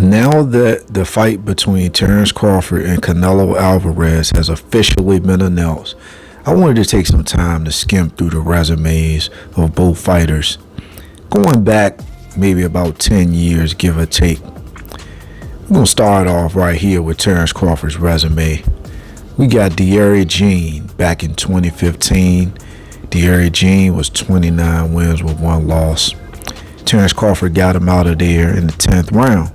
Now that the fight between Terrence Crawford and Canelo Alvarez has officially been announced, I wanted to take some time to skim through the resumes of both fighters, going back maybe about 10 years, give or take. We're going to start off right here with Terrence Crawford's resume. We got De'Aaron Jean back in 2015. De'Aaron Jean was 29 wins with 1 loss. Terrence Crawford got him out of there in the 10th round.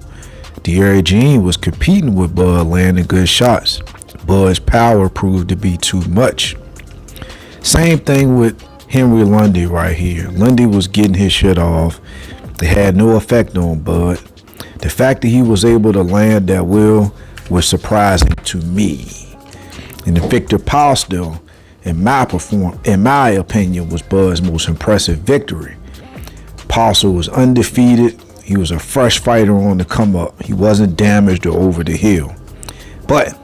De'Aaron Jean was competing with Bud, landing good shots. Bud's power proved to be too much. Same thing with Henry Lundy right here. Lundy was getting his shit off. It had no effect on Bud. The fact that he was able to land that well was surprising to me. And the Victor Paulsdale, in my opinion, was Bud's most impressive victory. Paulsdale was undefeated. He was a fresh fighter on the come up. He wasn't damaged or over the hill. But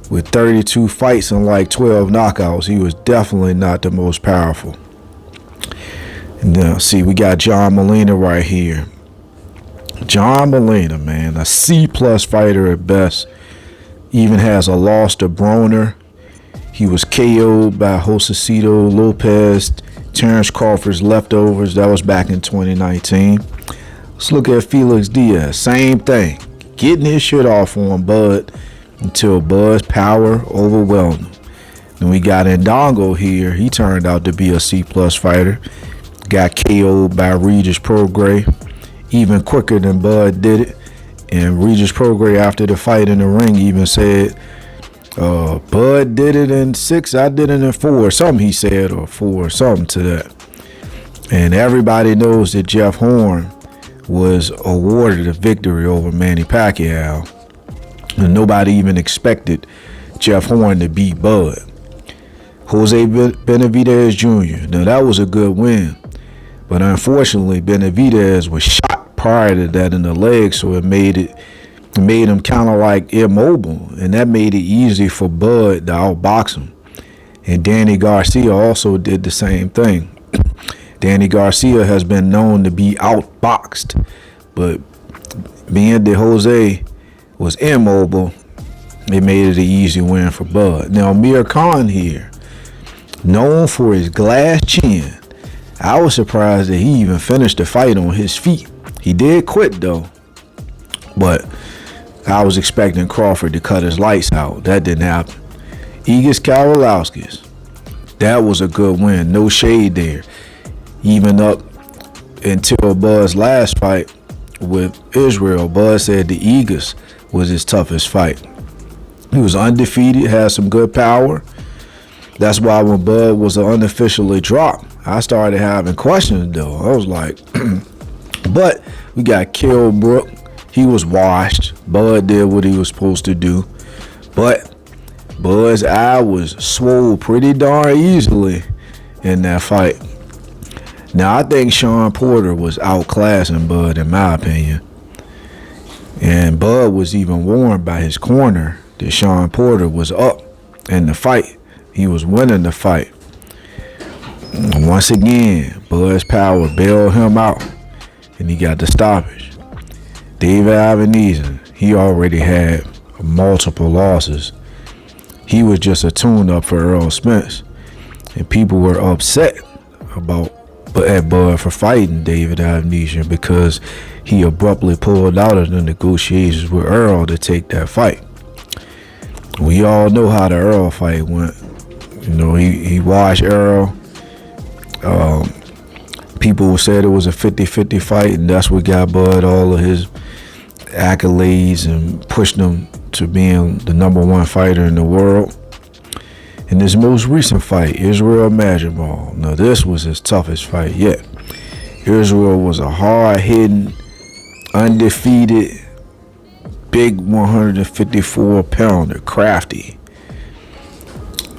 with 32 fights and like 12 knockouts, he was definitely not the most powerful. And now, see, we got John Molina right here. John Molina, man, a C-plus fighter at best. Even has a loss to Broner. He was KO'd by Josecito Lopez, Terrence Crawford's leftovers. That was back in 2019. Let's look at Felix Diaz. Same thing. Getting his shit off on Bud until Bud's power overwhelmed him. Then we got Ndongo here. He turned out to be a C-plus fighter. Got KO'd by Regis Prograis even quicker than Bud did it. And Regis Prograis, after the fight in the ring, even said, Bud did it in 6, I did it in 4. Something he said, or 4, something to that. And everybody knows that Jeff Horn was awarded a victory over Manny Pacquiao. And nobody even expected Jeff Horn to beat Bud. Jose Benavidez Jr. Now that was a good win. But unfortunately, Benavidez was shot prior to that in the leg, so it made him kind of like immobile. And that made it easy for Bud to outbox him. And Danny Garcia also did the same thing. Danny Garcia has been known to be outboxed, but being that Jose was immobile, it made it an easy win for Bud. Now, Amir Khan here, known for his glass chin. I was surprised that he even finished the fight on his feet. He did quit though, but I was expecting Crawford to cut his lights out. That didn't happen. Egis Karolowskis, that was a good win. No shade there. Even up until Bud's last fight with Israel, Bud said the Egis was his toughest fight. He was undefeated, had some good power. That's why when Bud was unofficially dropped, I started having questions though. I was like, but we got Kell Brook. He was washed. Bud did what he was supposed to do. But Bud's eye was swole pretty darn easily in that fight. Now, I think Sean Porter was outclassing Bud, in my opinion. And Bud was even warned by his corner that Sean Porter was up in the fight. He was winning the fight. And once again, Bud's power bailed him out, and he got the stoppage. David Ivanizin, he already had multiple losses. He was just a tune-up for Earl Spence. And people were upset at Bud for fighting David Ivanizin because he abruptly pulled out of the negotiations with Earl to take that fight. We all know how the Earl fight went. You know, he washed Earl. People said it was a 50-50 fight, and that's what got Bud all of his accolades and pushed him to being the #1 fighter in the world. In his most recent fight, Israel Madrigal. Now, this was his toughest fight yet. Israel was a hard-hitting, undefeated, big 154-pounder, crafty.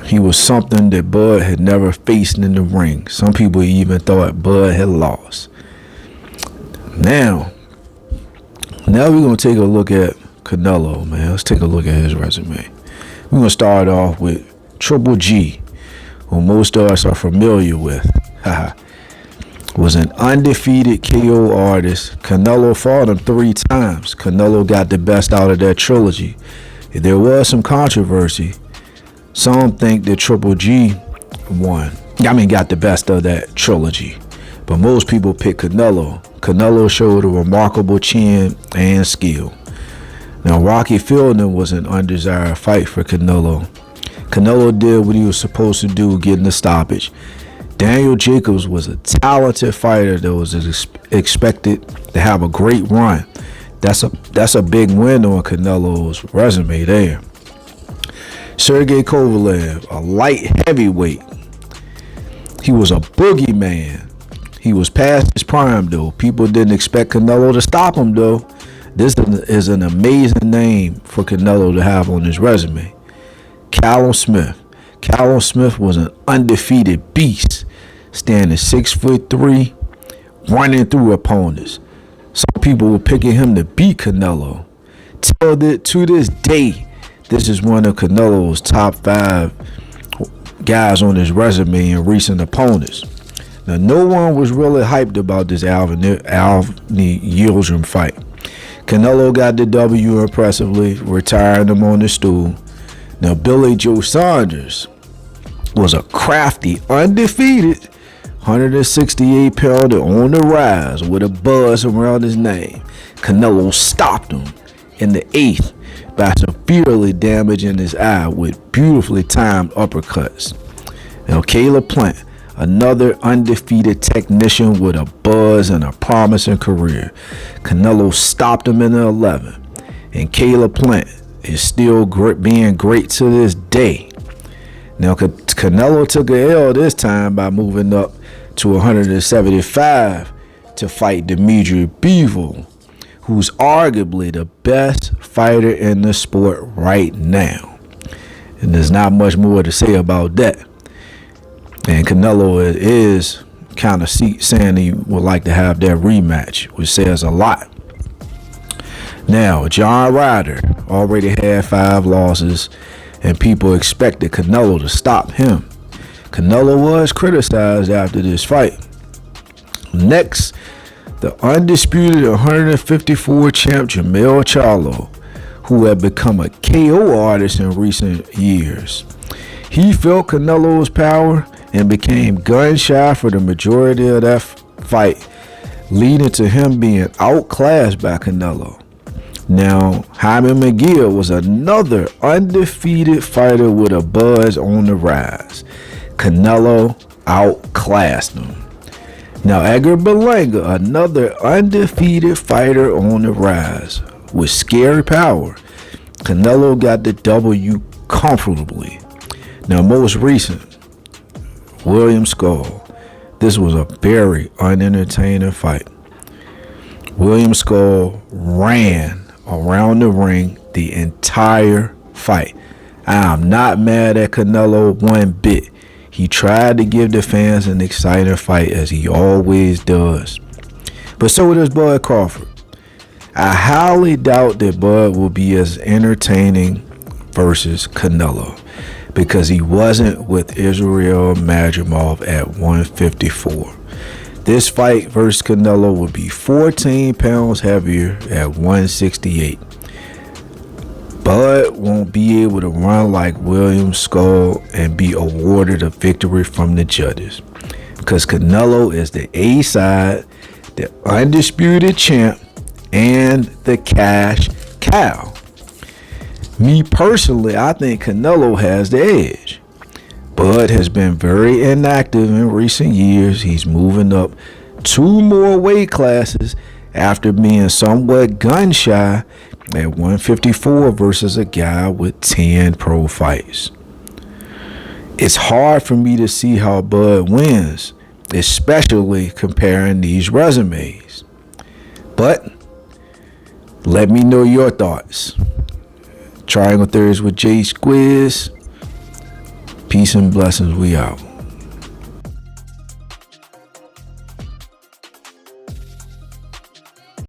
He was something that Bud had never faced in the ring. Some people even thought Bud had lost. Now we're going to take a look at Canelo, man. Let's take a look at his resume. We're going to start off with Triple G, who most of us are familiar with. was an undefeated KO artist. Canelo fought him 3 times. Canelo got the best out of that trilogy. There was some controversy. Some think that Triple G got the best of that trilogy. But most people pick Canelo. Canelo showed a remarkable chin and skill. Now, Rocky Fielding was an undesired fight for Canelo. Canelo did what he was supposed to do, getting the stoppage. Daniel Jacobs was a talented fighter that was expected to have a great run. That's a big win on Canelo's resume there. Sergey Kovalev, a light heavyweight. He was a boogeyman. He was past his prime, though. People didn't expect Canelo to stop him, though. This is an amazing name for Canelo to have on his resume. Callum Smith. Callum Smith was an undefeated beast, standing 6'3", running through opponents. Some people were picking him to beat Canelo. To this day, this is one of Canelo's top 5 guys on his resume and recent opponents. Now, no one was really hyped about this Anthony Yildirim fight. Canelo got the W impressively, retiring him on the stool. Now, Billy Joe Saunders was a crafty, undefeated 168-pounder on the rise with a buzz around his name. Canelo stopped him in the 8th by severely damaging his eye with beautifully timed uppercuts. Now, Caleb Plant, another undefeated technician with a buzz and a promising career. Canelo stopped him in the 11th, and Caleb Plant is still being great to this day. Now, Canelo took a L this time by moving up to 175 to fight Dimitri Bivol, who's arguably the best fighter in the sport right now. And there's not much more to say about that. And Canelo is kind of saying he would like to have that rematch, which says a lot. Now, John Ryder already had 5 losses, and people expected Canelo to stop him. Canelo was criticized after this fight. Next, the undisputed 154 champ Jermell Charlo, who had become a KO artist in recent years. He felt Canelo's power and became gun-shy for the majority of that fight, leading to him being outclassed by Canelo. Now, Jaime McGill was another undefeated fighter with a buzz on the rise. Canelo outclassed him. Now, Edgar Berlanga, another undefeated fighter on the rise with scary power. Canelo got the W comfortably. Now, most recent, William Skull. This was a very unentertaining fight. William Skull ran around the ring the entire fight. I'm not mad at Canelo one bit. He tried to give the fans an exciting fight, as he always does. But so does Bud Crawford. I highly doubt that Bud will be as entertaining versus Canelo, because he wasn't with Israel Madrimov at 154. This fight versus Canelo would be 14 pounds heavier at 168. Bud won't be able to run like William Skull and be awarded a victory from the judges, because Canelo is the A side, the undisputed champ, and the cash cow. Me personally, I think Canelo has the edge. Bud has been very inactive in recent years. He's moving up 2 more weight classes after being somewhat gun-shy at 154 versus a guy with 10 pro fights. It's hard for me to see how Bud wins, especially comparing these resumes. But let me know your thoughts. Triangle Theories with Jay Squiz. Peace and blessings. We out.